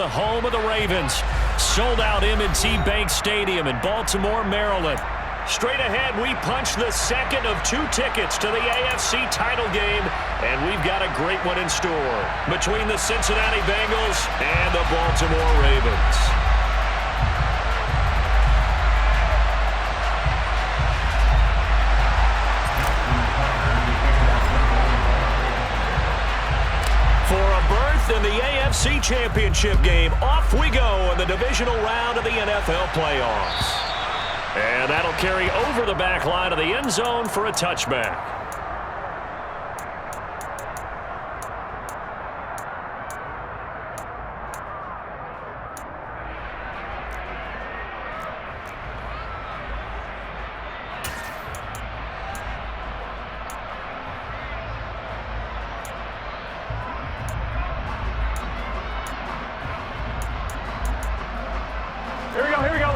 the home of the Ravens. Sold out M&T Bank Stadium in Baltimore, Maryland. Straight ahead, we punch the second of 2 tickets to the AFC title game, and we've got a great one in store between the Cincinnati Bengals and the Baltimore Ravens. In the AFC Championship game, off we go in the divisional round of the NFL playoffs. And that'll carry over the back line of the end zone for a touchback. Here we go.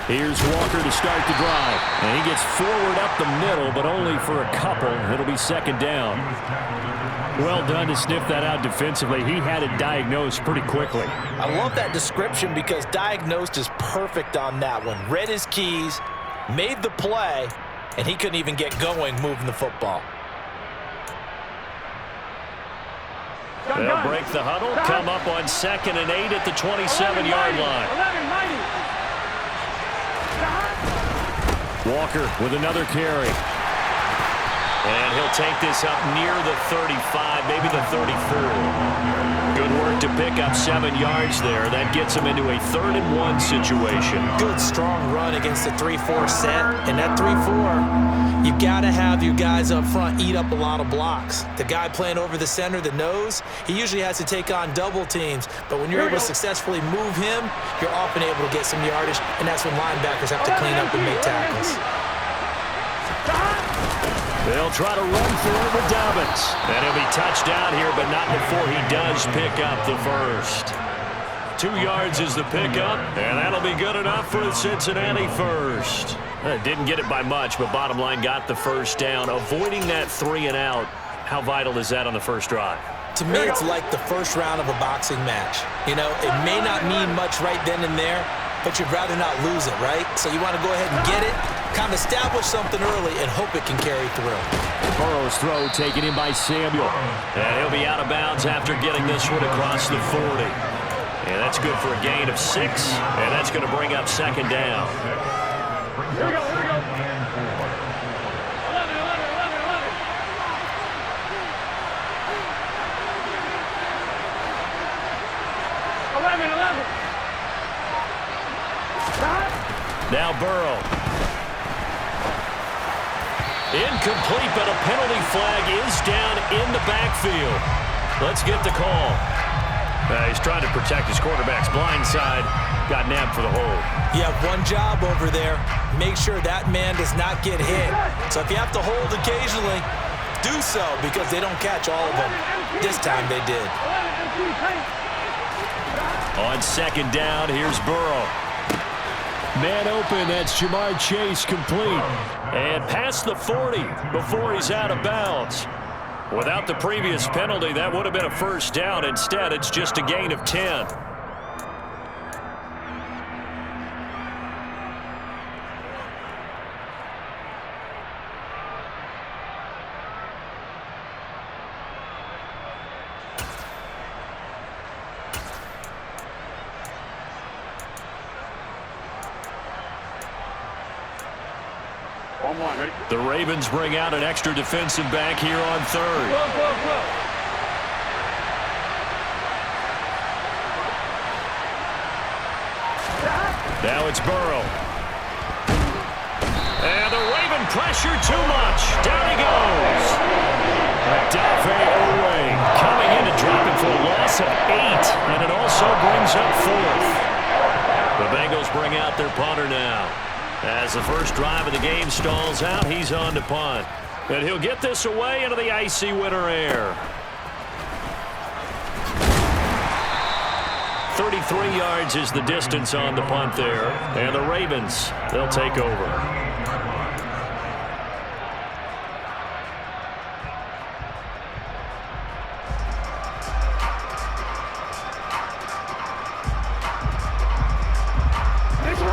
Here's Walker to start the drive. And he gets forward up the middle, but only for a couple. It'll be second down. Well done to sniff that out defensively. He had it diagnosed pretty quickly. I love that description because diagnosed is perfect on that one. Read his keys, made the play, and he couldn't even get going moving the football. They'll break the huddle, come up on 2nd and 8 at the 27-yard line. Walker with another carry. And he'll take this up near the 35, maybe the 34. Good work to pick up 7 yards there. That gets him into a 3rd and 1 situation. Good, strong run against the 3-4 set. And that 3-4, you've got to have your guys up front eat up a lot of blocks. The guy playing over the center, the nose, he usually has to take on double teams. But when you're able to successfully move him, you're often able to get some yardage. And that's when linebackers have to clean up and make tackles. They'll try to run through it with Dobbins. And he'll be touched down here, but not before he does pick up the first. 2 yards is the pickup, and that'll be good enough for the Cincinnati first. Didn't get it by much, but bottom line got the first down. Avoiding that 3 and out, how vital is that on the first drive? To me, it's like the first round of a boxing match. You know, it may not mean much right then and there, but you'd rather not lose it, right? So you want to go ahead and get it, kind of establish something early, and hope it can carry through. Burrow's throw taken in by Samuel. And he'll be out of bounds after getting this one across the 40. And that's good for a gain of 6, and that's going to bring up 2nd down. Here we go. 11. Now Burrow. Incomplete, but a penalty flag is down in the backfield. Let's get the call. He's trying to protect his quarterback's blind side. Got nabbed for the hold. You have one job over there. Make sure that man does not get hit. So if you have to hold occasionally, do so because they don't catch all of them. This time they did. On 2nd down, here's Burrow. Man open, that's Jamar Chase complete. And past the 40 before he's out of bounds. Without the previous penalty, that would have been a first down. Instead, it's just a gain of 10. The Ravens bring out an extra defensive back here on 3rd. Now it's Burrow. And the Raven pressure too much. Down he goes. Dafe Owe coming in and dropping for a loss of 8. And it also brings up 4th. The Bengals bring out their punter now. As the first drive of the game stalls out, he's on to punt. And he'll get this away into the icy winter air. 33 yards is the distance on the punt there. And the Ravens, they'll take over.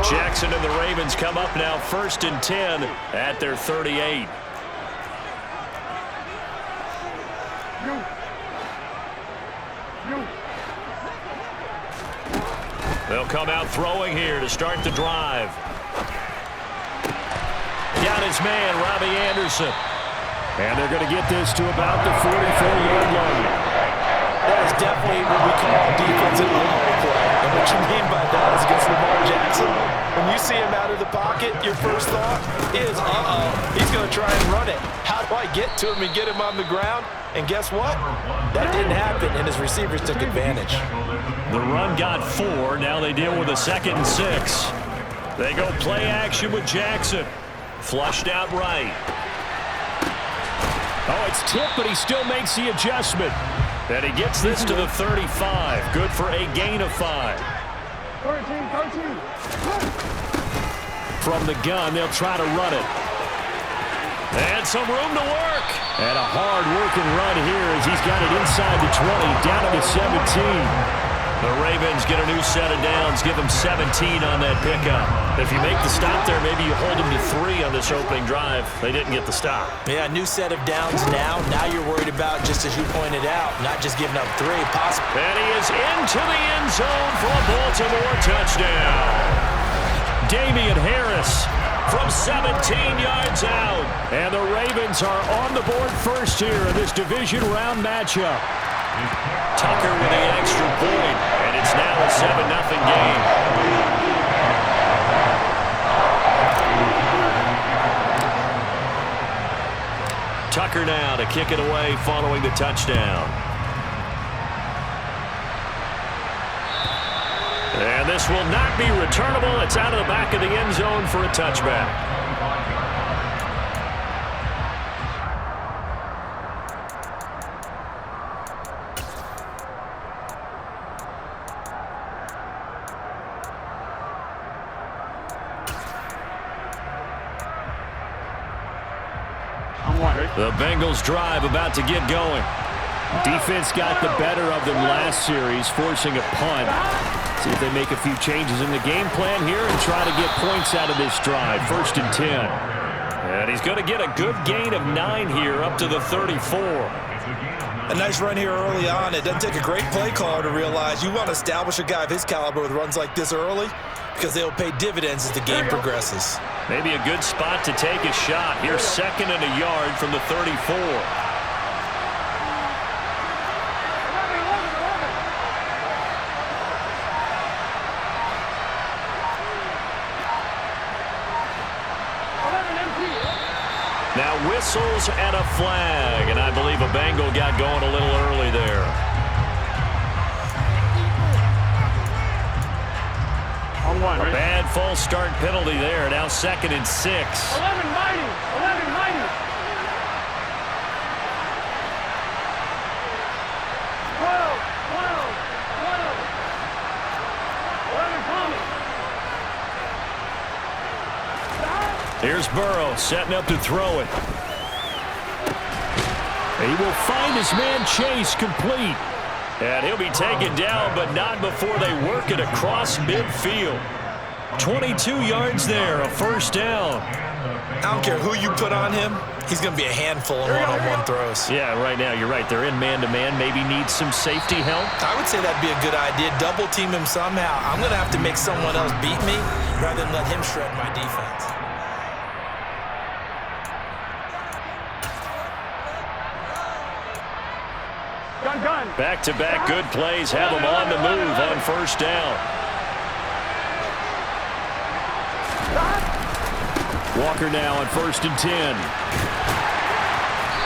Jackson and the Ravens come up now 1st and 10 at their 38. They'll come out throwing here to start the drive. Got his man, Robbie Anderson. And they're going to get this to about the 44-yard line. That is definitely what we call defensive no-huddle play. And what you mean by that is against Lamar Jackson. When you see him out of the pocket, your first thought is, he's going to try and run it. How do I get to him and get him on the ground? And guess what? That didn't happen, and his receivers took advantage. The run got 4. Now they deal with a 2nd and 6. They go play action with Jackson. Flushed out right. Oh, it's tipped, but he still makes the adjustment. And he gets this to the 35. Good for a gain of 5. 13. From the gun, they'll try to run it. And some room to work. And a hard-working run here as he's got it inside the 20, down to the 17. The Ravens get a new set of downs, give them 17 on that pickup. If you make the stop there, maybe you hold them to 3 on this opening drive. They didn't get the stop. Yeah, new set of downs now. Now you're worried about, just as you pointed out, not just giving up 3, possible. And he is into the end zone for a Baltimore touchdown. Damian Harris from 17 yards out. And the Ravens are on the board first here in this division round matchup. Tucker with the extra point, and it's now a 7-0 game. Tucker now to kick it away following the touchdown. And this will not be returnable. It's out of the back of the end zone for a touchback. The Bengals drive about to get going. Defense got the better of them last series, forcing a punt. See if they make a few changes in the game plan here and try to get points out of this drive. 1st and 10. And he's going to get a good gain of 9 here up to the 34. A nice run here early on. It doesn't take a great play caller to realize you want to establish a guy of his caliber with runs like this early because they'll pay dividends as the game progresses. Maybe a good spot to take a shot. Here's 2nd and a yard from the 34. Now whistles and a flag, and I believe a Bengal got going a little early there. On 1. A bad false start penalty there. Now 2nd and 6. 11 mighty. 11 mighty. 12. 11 coming. Here's Burrow setting up to throw it. He will find his man Chase complete. And he'll be taken down, but not before they work it across midfield. 22 yards there, a 1st down. I don't care who you put on him. He's going to be a handful in one-on-one throws. Yeah, right now, you're right. They're in man-to-man. Maybe needs some safety help. I would say that'd be a good idea. Double team him somehow. I'm going to have to make someone else beat me rather than let him shred my defense. Gun. Back-to-back good plays have them on the move on 1st down. Walker now on 1st and 10.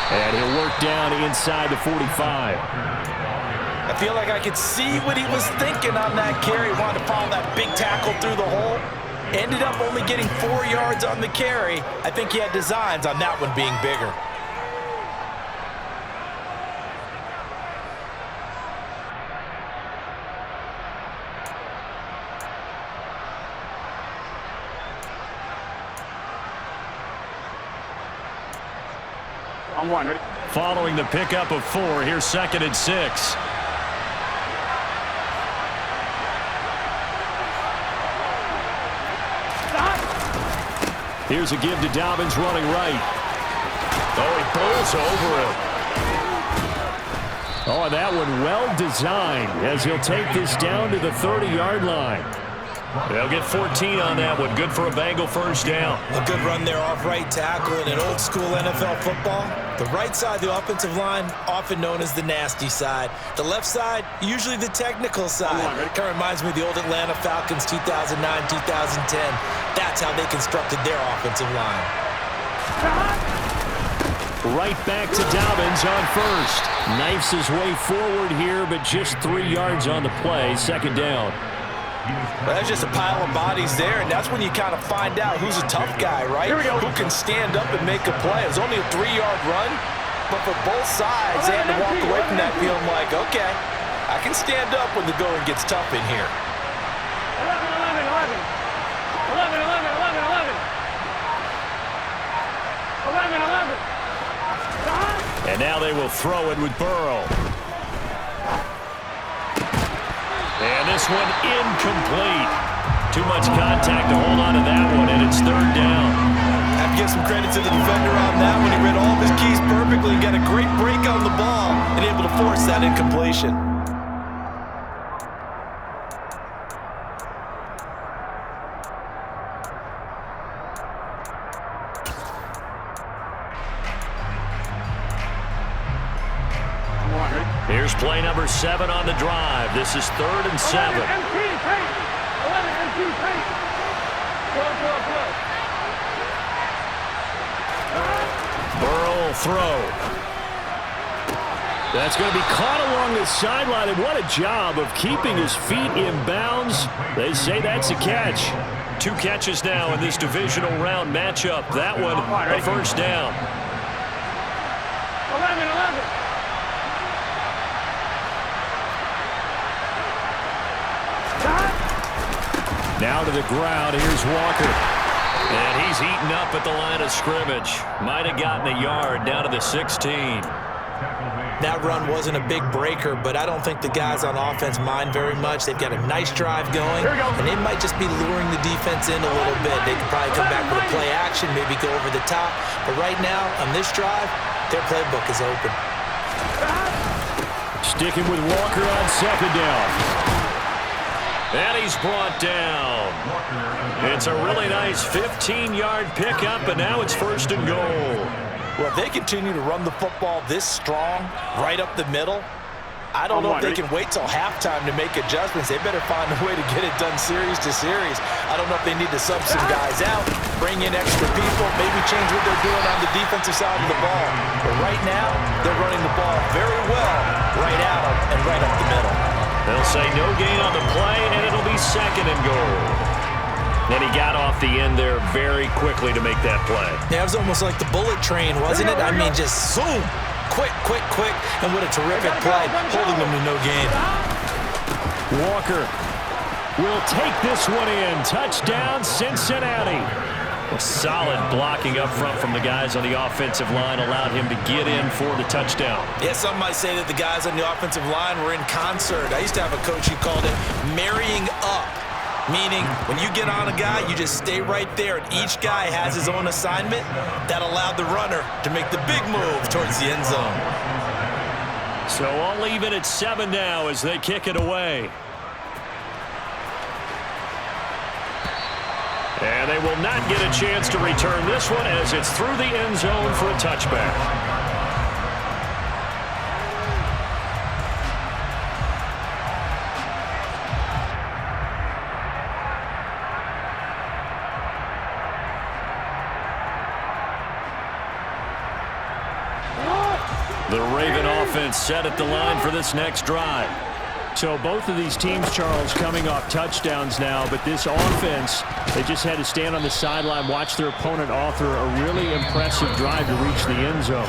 And he'll work down inside the 45. I feel like I could see what he was thinking on that carry. Wanted to follow that big tackle through the hole. Ended up only getting 4 yards on the carry. I think he had designs on that one being bigger. On one. Ready? Following the pickup of 4, here's 2nd and 6. Here's a give to Dobbins running right. Oh, he pulls over him. Oh, and that one well designed as he'll take this down to the 30-yard line. They'll get 14 on that one. Good for a Bengal first down. A good run there off right tackle. In an old-school NFL football, the right side of the offensive line, often known as the nasty side. The left side, usually the technical side. Kind of reminds me of the old Atlanta Falcons 2009, 2010. That's how they constructed their offensive line. Right back to Dobbins on first. Knifes his way forward here, but just 3 yards on the play. 2nd down. Well, that's just a pile of bodies there, and that's when you kind of find out who's a tough guy, right? Who can stand up and make a play. It was only a 3-yard run, but for both sides, they had to walk away from that feeling like, okay, I can stand up when the going gets tough in here. 11, 11, 11. 11, 11, 11. 11, 11. And now they will throw it with Burrow. And this one incomplete. Too much contact to hold on to that one, and it's 3rd down. I have to give some credit to the defender on that one. He read all of his keys perfectly and got a great break on the ball and able to force that incompletion. Here's play number 7 on the drive. This is 3rd and 7. 11 MP, pace. 11 MP, pace. Burrow will throw. That's going to be caught along the sideline, and what a job of keeping his feet in bounds. They say that's a catch. 2 catches now in this divisional round matchup. That one, a first down. 11, 11. Now to the ground. Here's Walker. And he's eaten up at the line of scrimmage. Might have gotten a yard down to the 16. That run wasn't a big breaker, but I don't think the guys on offense mind very much. They've got a nice drive going, and it might just be luring the defense in a little bit. They could probably come back with a play action, maybe go over the top. But right now, on this drive, their playbook is open. Sticking with Walker on 2nd down. And he's brought down. It's a really nice 15-yard pickup, and now it's 1st and goal. Well, if they continue to run the football this strong, right up the middle, I don't know if they can wait till halftime to make adjustments. They better find a way to get it done series to series. I don't know if they need to sub some guys out, bring in extra people, maybe change what they're doing on the defensive side of the ball. But right now, they're running the ball very well right at them and right up the middle. They'll say no gain on the play, and it'll be 2nd and goal. Then he got off the end there very quickly to make that play. Yeah, it was almost like the bullet train, wasn't it? I mean, just zoom. Quick, quick, quick. And what a terrific play, holding them to no gain. Walker will take this one in. Touchdown, Cincinnati. Solid blocking up front from the guys on the offensive line allowed him to get in for the touchdown. Yeah, some might say that the guys on the offensive line were in concert. I used to have a coach who called it marrying up, meaning when you get on a guy, you just stay right there, and each guy has his own assignment. That allowed the runner to make the big move towards the end zone. So I'll leave it at 7 now as they kick it away. And they will not get a chance to return this one as it's through the end zone for a touchback. The Raven offense set at the line for this next drive. So both of these teams, Charles, coming off touchdowns now, but this offense, they just had to stand on the sideline, watch their opponent author a really impressive drive to reach the end zone.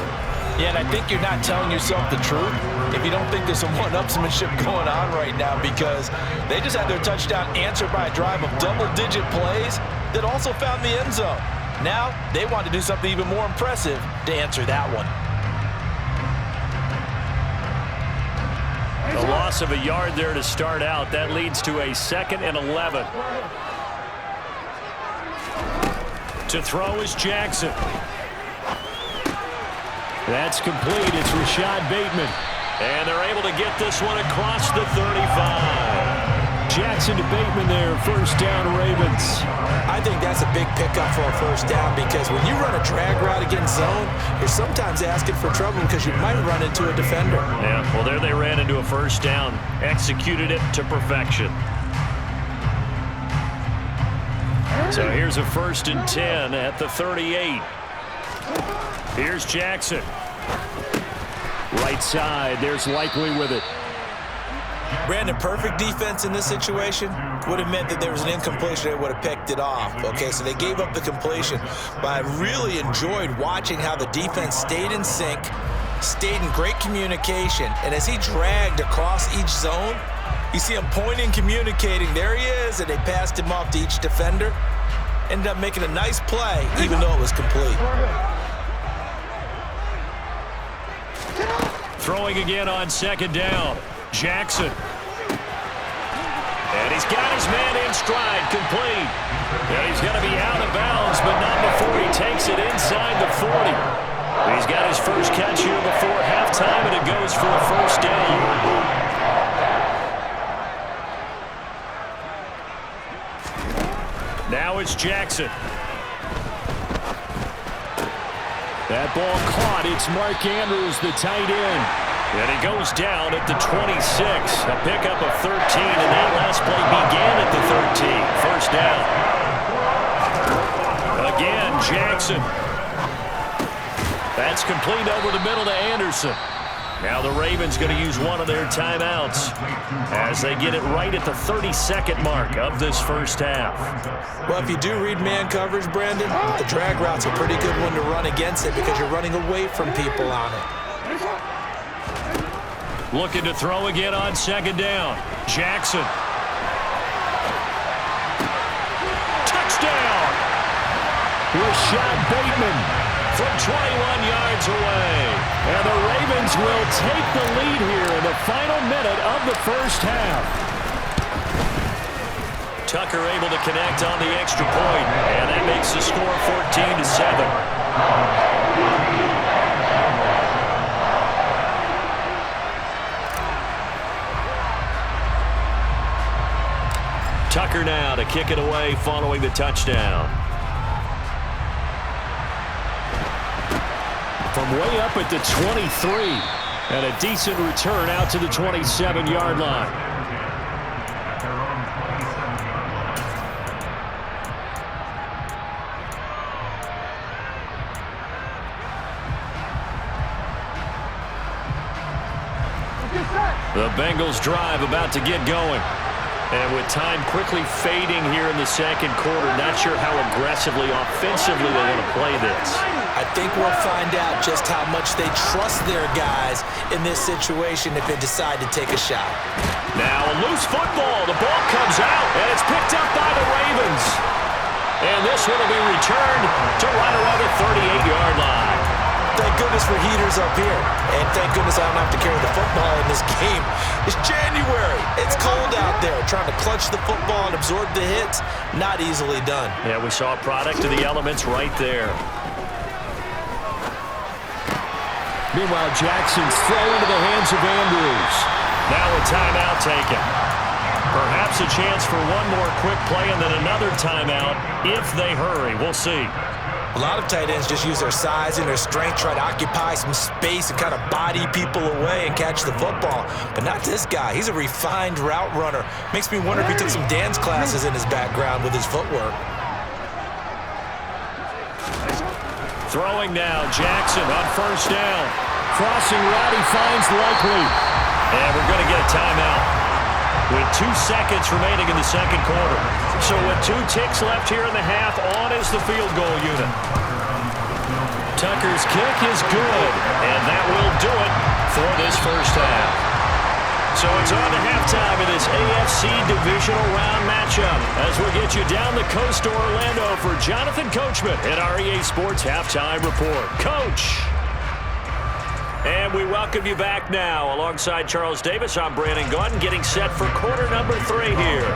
Yeah, and I think you're not telling yourself the truth if you don't think there's some one-upsmanship going on right now, because they just had their touchdown answered by a drive of double-digit plays that also found the end zone. Now, they want to do something even more impressive to answer that one. A loss of a yard there to start out. That leads to a 2nd and 11. To throw is Jackson. That's complete. It's Rashad Bateman. And they're able to get this one across the 35. Jackson to Bateman there, first down Ravens. I think that's a big pickup for a first down because when you run a drag route against zone, you're sometimes asking for trouble because you might run into a defender. Yeah, well, there they ran into a first down. Executed it to perfection. So here's a 1st and 10 at the 38. Here's Jackson. Right side, there's Likely with it. Brandon, perfect defense in this situation would have meant that there was an incompletion. They would have picked it off. Okay, so they gave up the completion. But I really enjoyed watching how the defense stayed in sync, stayed in great communication. And as he dragged across each zone, you see him pointing, communicating. There he is, and they passed him off to each defender. Ended up making a nice play, even though it was complete. Throwing again on 2nd down. Jackson. And he's got his man in stride, complete. And he's going to be out of bounds, but not before he takes it inside the 40. He's got his first catch here before halftime, and it goes for a first down. Now it's Jackson. That ball caught. It's Mark Andrews, the tight end. And he goes down at the 26. A pickup of 13, and that last play began at the 13. First down. Again, Jackson. That's complete over the middle to Anderson. Now the Ravens going to use one of their timeouts as they get it right at the 32nd mark of this first half. Well, if you do read man coverage, Brandon, the drag route's a pretty good one to run against it because you're running away from people on it. Looking to throw again on 2nd down. Jackson. Touchdown! Rashad Bateman from 21 yards away. And the Ravens will take the lead here in the final minute of the first half. Tucker able to connect on the extra point, and that makes the score 14-7. Tucker now to kick it away following the touchdown. From way up at the 23. And a decent return out to the 27-yard line. The Bengals drive about to get going. And with time quickly fading here in the second quarter, not sure how aggressively, offensively they want to play this. I think we'll find out just how much they trust their guys in this situation if they decide to take a shot. Now a loose football. The ball comes out, and it's picked up by the Ravens. And this one will be returned to right around the 38-yard line. Thank goodness for heaters up here. And thank goodness I don't have to carry the football in this game. It's January. It's cold out there. Trying to clutch the football and absorb the hits, not easily done. Yeah, we saw a product of the elements right there. Meanwhile, Jackson's throw into the hands of Andrews. Now a timeout taken. Perhaps a chance for one more quick play and then another timeout if they hurry. We'll see. A lot of tight ends just use their size and their strength, try to occupy some space and kind of body people away and catch the football. But not this guy. He's a refined route runner. Makes me wonder if he took some dance classes in his background with his footwork. Throwing now, Jackson on first down. Crossing route, he finds Likely. And we're going to get a timeout with 2 seconds remaining in the second quarter. So with 2 ticks left here in the half, on is the field goal unit. Tucker's kick is good, and that will do it for this first half. So it's on to halftime in this AFC Divisional Round matchup as we'll get you down the coast to Orlando for Jonathan Coachman at our EA Sports Halftime Report. Coach. And we welcome you back now. Alongside Charles Davis, I'm Brandon Gaudin, getting set for quarter number 3 here.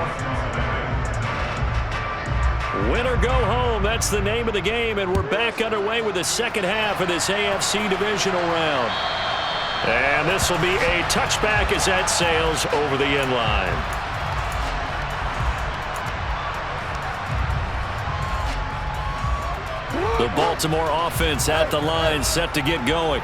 Win or go home, that's the name of the game, and we're back underway with the second half of this AFC divisional round. And this will be a touchback as that sails over the end line. The Baltimore offense at the line, set to get going.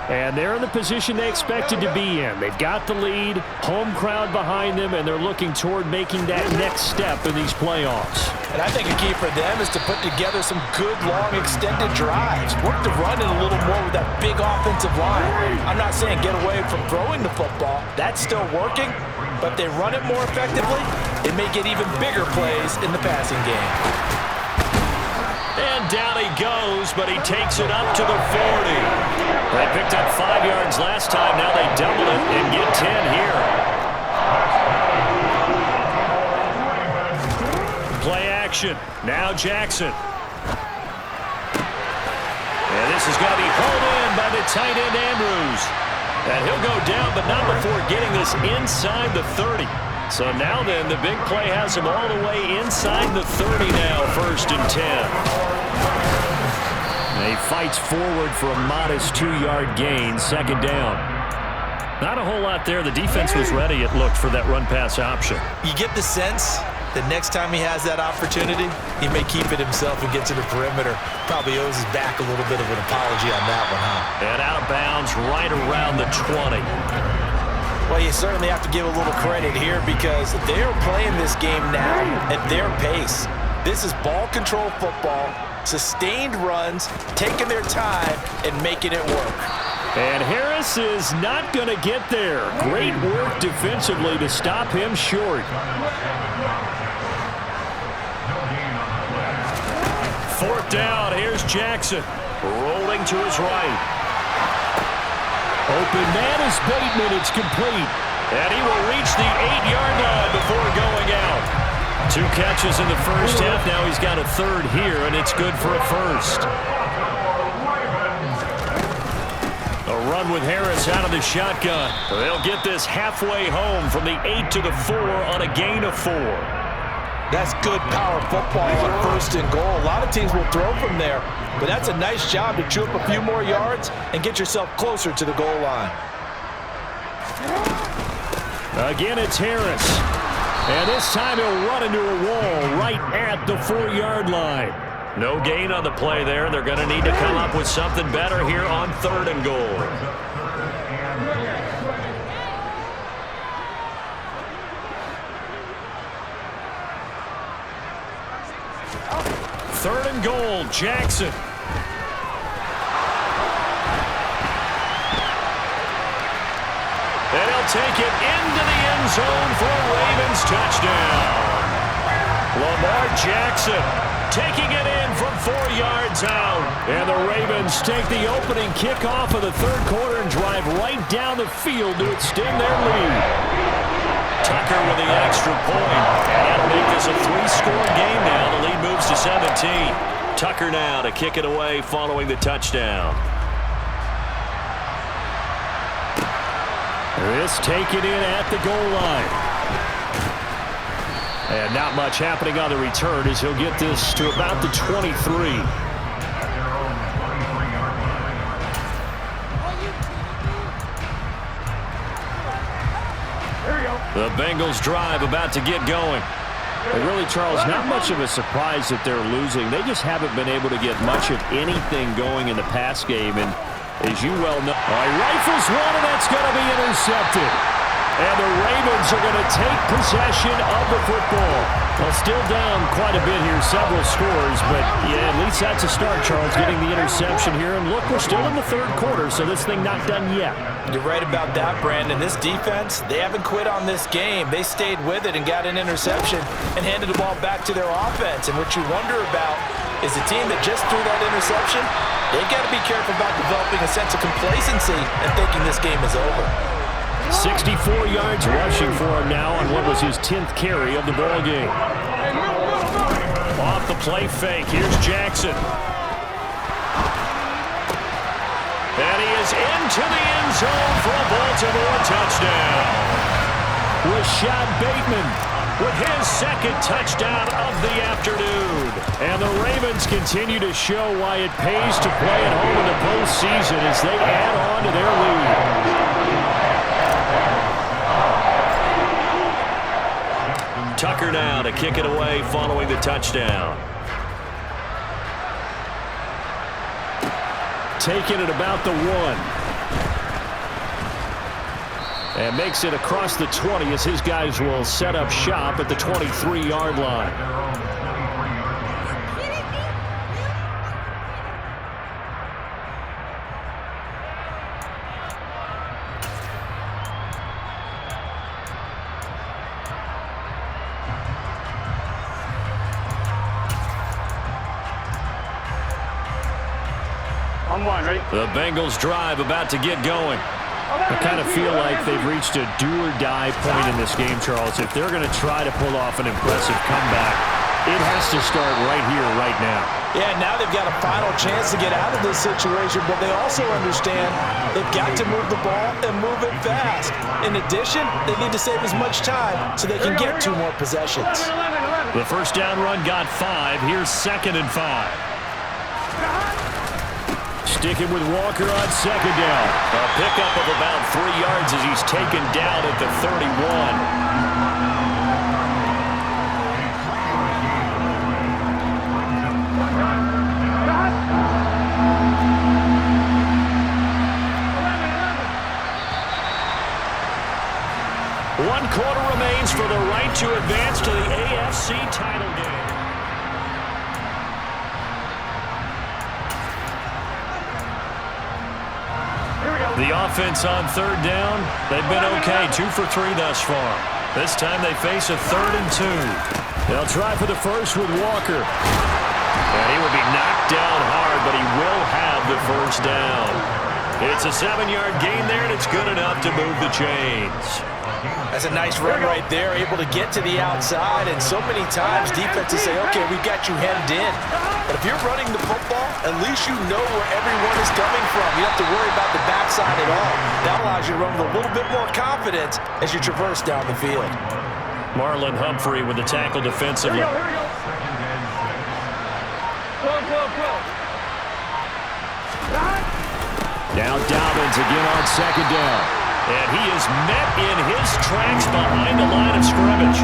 And they're in the position they expected to be in. They've got the lead, home crowd behind them, and they're looking toward making that next step in these playoffs. And I think a key for them is to put together some good, long, extended drives. Work the run in a little more with that big offensive line. I'm not saying get away from throwing the football. That's still working. But if they run it more effectively, it may get even bigger plays in the passing game. And down he goes, but he takes it up to the 40. They picked up 5 yards last time. Now they double it and get 10 here. Play action. Now Jackson. And this is going to be hauled in by the tight end Andrews. And he'll go down, but not before getting this inside the 30. So now then, the big play has him all the way inside the 30 now, 1st and 10. He fights forward for a modest 2-yard gain, 2nd down. Not a whole lot there. The defense was ready, it looked, for that run-pass option. You get the sense that next time he has that opportunity, he may keep it himself and get to the perimeter. Probably owes his back a little bit of an apology on that one, huh? And out of bounds right around the 20. Well, you certainly have to give a little credit here because they're playing this game now at their pace. This is ball control football, sustained runs, taking their time, and making it work. And Harris is not going to get there. Great work defensively to stop him short. 4th down, here's Jackson, rolling to his right. Open man is Bateman, it's complete. And he will reach the 8-yard line before going out. 2 catches in the first half. Now he's got a 3rd here, and it's good for a 1st. A run with Harris out of the shotgun. They'll get this halfway home from the 8 to the 4 on a gain of 4. That's good power football on 1st and goal. A lot of teams will throw from there, but that's a nice job to chew up a few more yards and get yourself closer to the goal line. Again, it's Harris. And this time he'll run into a wall right at the 4-yard line. No gain on the play there. They're going to need to come up with something better here on 3rd and goal. Third and goal, Jackson. And he'll take it into the end zone for a Ravens touchdown. Lamar Jackson taking it in from 4 yards out. And the Ravens take the opening kickoff of the 3rd quarter and drive right down the field to extend their lead. Tucker with the extra point. And that'll make this a 3-score game now. The lead moves to 17. Tucker now to kick it away following the touchdown. This taken in at the goal line. And not much happening on the return as he'll get this to about the 23. The Bengals drive about to get going. And really, Charles, not much of a surprise that they're losing. They just haven't been able to get much of anything going in the pass game. And as you well know, rifles one, and that's going to be intercepted. And the Ravens are going to take possession of the football. Well, still down quite a bit here, several scores, but yeah, at least that's a start, Charles, getting the interception here. And look, we're still in the 3rd quarter, so this thing not done yet. You're right about that, Brandon. This defense, they haven't quit on this game. They stayed with it and got an interception and handed the ball back to their offense. And what you wonder about is the team that just threw that interception, they got to be careful about developing a sense of complacency and thinking this game is over. 64 yards rushing for him now on what was his 10th carry of the ball game. Off the play fake, here's Jackson. And he is into the end zone for a Baltimore touchdown. Rashad Bateman With his second touchdown of the afternoon. And the Ravens continue to show why it pays to play at home in the postseason as they add on to their lead. Tucker now to kick it away following the touchdown. Taking it about the 1. And makes it across the 20 as his guys will set up shop at the 23-yard line. The Bengals drive about to get going. I kind of feel like they've reached a do-or-die point in this game, Charles. If they're going to try to pull off an impressive comeback, it has to start right here, right now. Yeah, now they've got a final chance to get out of this situation, but they also understand they've got to move the ball and move it fast. In addition, they need to save as much time so they can get 2 more possessions. The first down run got 5. Here's 2nd and 5. Sticking with Walker on 2nd down. A pickup of about 3 yards as he's taken down at the 31. One quarter remains for the right to advance to the AFC title game. The offense on 3rd down, they've been okay, 2 for 3 thus far. This time they face a 3rd and 2. They'll try for the first with Walker. And he will be knocked down hard, but he will have the first down. It's a 7-yard gain there, and it's good enough to move the chains. That's a nice run right there, able to get to the outside, and so many times defenses say, okay, we've got you hemmed in. But if you're running the football, at least you know where everyone is coming from. You don't have to worry about the backside at all. That allows you to run with a little bit more confidence as you traverse down the field. Marlon Humphrey with the tackle defensively. Now Dobbins again on 2nd down. And he is met in his tracks behind the line of scrimmage.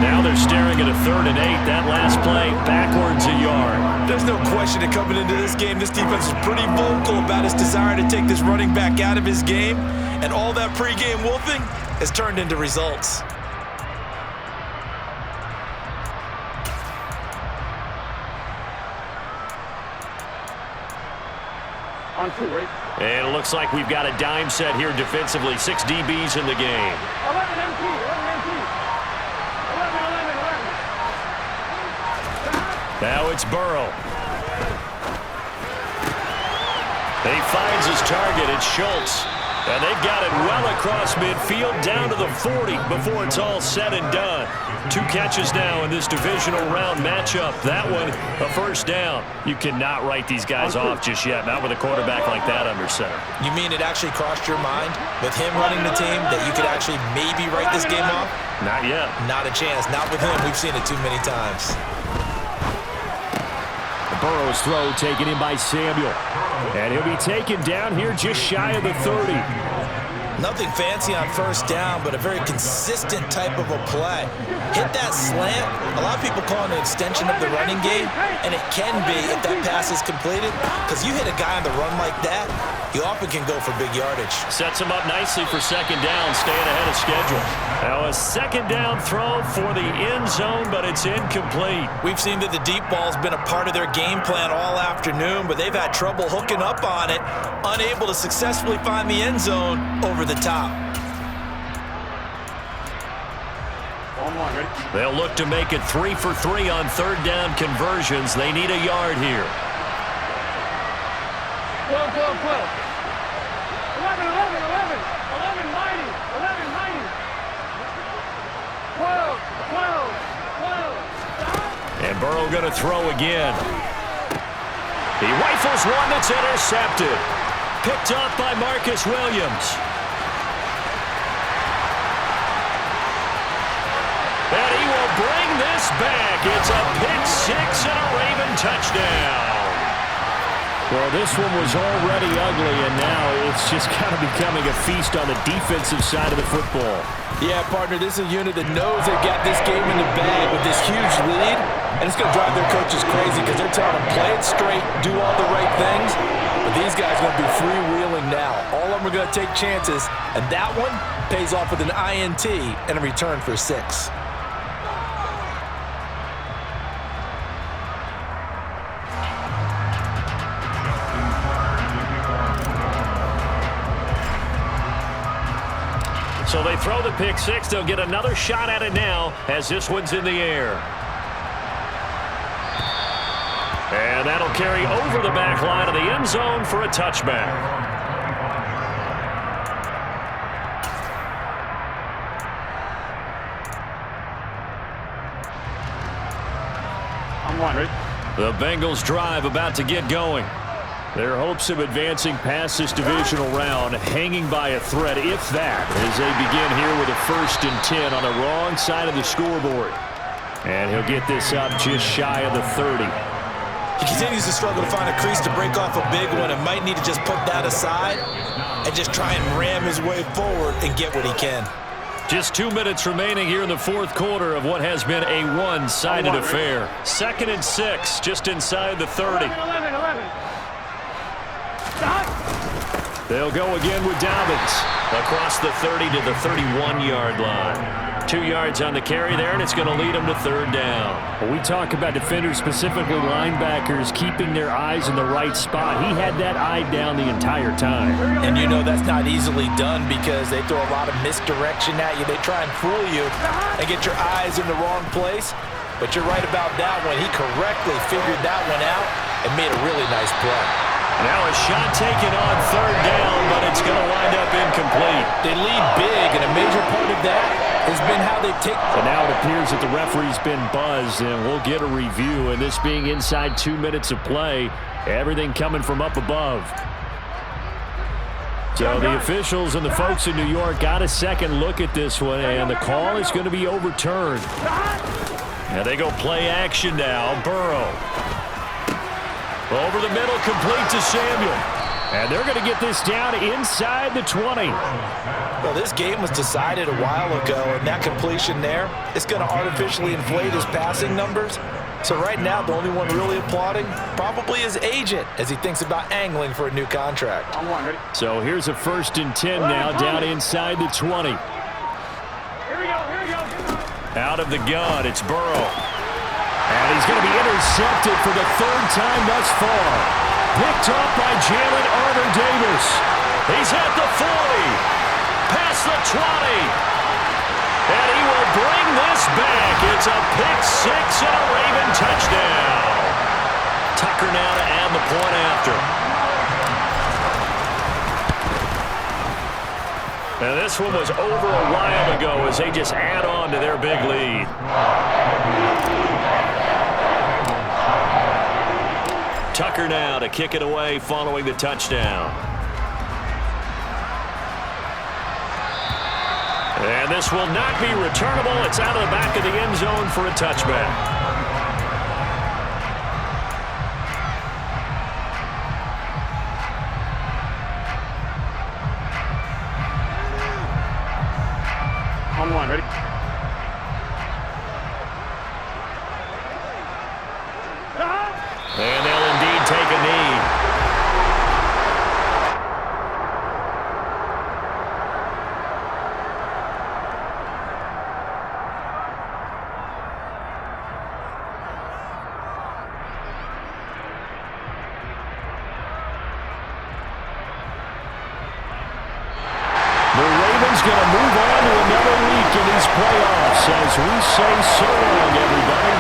Now they're staring at a 3rd and 8. That last play, backwards a yard. There's no question that coming into this game, this defense is pretty vocal about its desire to take this running back out of his game. And all that pregame wolfing has turned into results. On 2, right? And it looks like we've got a dime set here defensively. 6 DBs in the game. 11 MT, 11 MT. 11. Now it's Burrow. He finds his target. It's Schultz. And they've got it well across midfield down to the 40 before it's all said and done. 2 catches now in this divisional round matchup. That one, a first down. You cannot write these guys off just yet, not with a quarterback like that under center. You mean it actually crossed your mind with him running the team that you could actually maybe write this game off? Not yet. Not a chance. Not with him. We've seen it too many times. Burrow's throw taken in by Samuel. And he'll be taken down here just shy of the 30. Nothing fancy on first down, but a very consistent type of a play. Hit that slant. A lot of people call it an extension of the running game, and it can be if that pass is completed, because you hit a guy on the run like that, you often can go for big yardage. Sets him up nicely for 2nd down, staying ahead of schedule. Now a 2nd down throw for the end zone, but it's incomplete. We've seen that the deep ball's been a part of their game plan all afternoon, but they've had trouble hooking up on it, unable to successfully find the end zone over the top. They'll look to make it 3 for 3 on 3rd down conversions. They need a yard here. 12, 12, 12. 11, 11, 11. 11, 90. 11, 90. 12, 12, 12. And Burrow going to throw again. He rifles one that's intercepted. Picked off by Marcus Williams. And he will bring this back. It's a pick six and a Raven touchdown. Well, this one was already ugly, and now it's just kind of becoming a feast on the defensive side of the football. Yeah, partner, this is a unit that knows they've got this game in the bag with this huge lead, and it's going to drive their coaches crazy because they're telling them, play it straight, do all the right things, but these guys are going to be freewheeling now. All of them are going to take chances, and that one pays off with an INT and a return for 6. So they throw the pick six. They'll get another shot at it now as this one's in the air. And that'll carry over the back line of the end zone for a touchback. I'm wondering. The Bengals drive about to get going. Their hopes of advancing past this divisional round hanging by a thread, if that, as they begin here with a 1st and 10 on the wrong side of the scoreboard. And he'll get this up just shy of the 30. He continues to struggle to find a crease to break off a big one and might need to just put that aside and just try and ram his way forward and get what he can. Just 2 minutes remaining here in the 4th quarter of what has been a one-sided affair. 2nd and 6, just inside the 30. 11. They'll go again with Dobbins across the 30 to the 31-yard line. 2 yards on the carry there, and it's going to lead them to 3rd down. When we talk about defenders, specifically linebackers, keeping their eyes in the right spot, he had that eye down the entire time. And you know that's not easily done because they throw a lot of misdirection at you. They try and fool you and get your eyes in the wrong place. But you're right about that one. He correctly figured that one out and made a really nice play. Now a shot taken on 3rd down, but it's going to wind up incomplete. They lead big, and a major part of that has been how they take. And now it appears that the referee's been buzzed, and we'll get a review. And this being inside 2 minutes of play, everything coming from up above. So the officials and the folks in New York got a second look at this one, and the call is going to be overturned. And they go play action now. Burrow. Over the middle, complete to Samuel. And they're going to get this down inside the 20. Well, this game was decided a while ago, and that completion there is going to artificially inflate his passing numbers. So right now, the only one really applauding probably his agent as he thinks about angling for a new contract. I'm wondering. So here's a 1st and 10 now down inside the 20. Here we go. Out of the gun, it's Burrow. And he's going to be intercepted for the 3rd time thus far. Picked off by Jalen Armour-Davis. He's at the 40. Past the 20. And he will bring this back. It's a pick six and a Raven touchdown. Tucker now to add the point after. And this one was over a while ago as they just add on to their big lead. Tucker now to kick it away following the touchdown. And this will not be returnable. It's out of the back of the end zone for a touchback. On one, ready? And they'll indeed take a knee. The Ravens going to move on to another week in these playoffs as we say so long, everybody.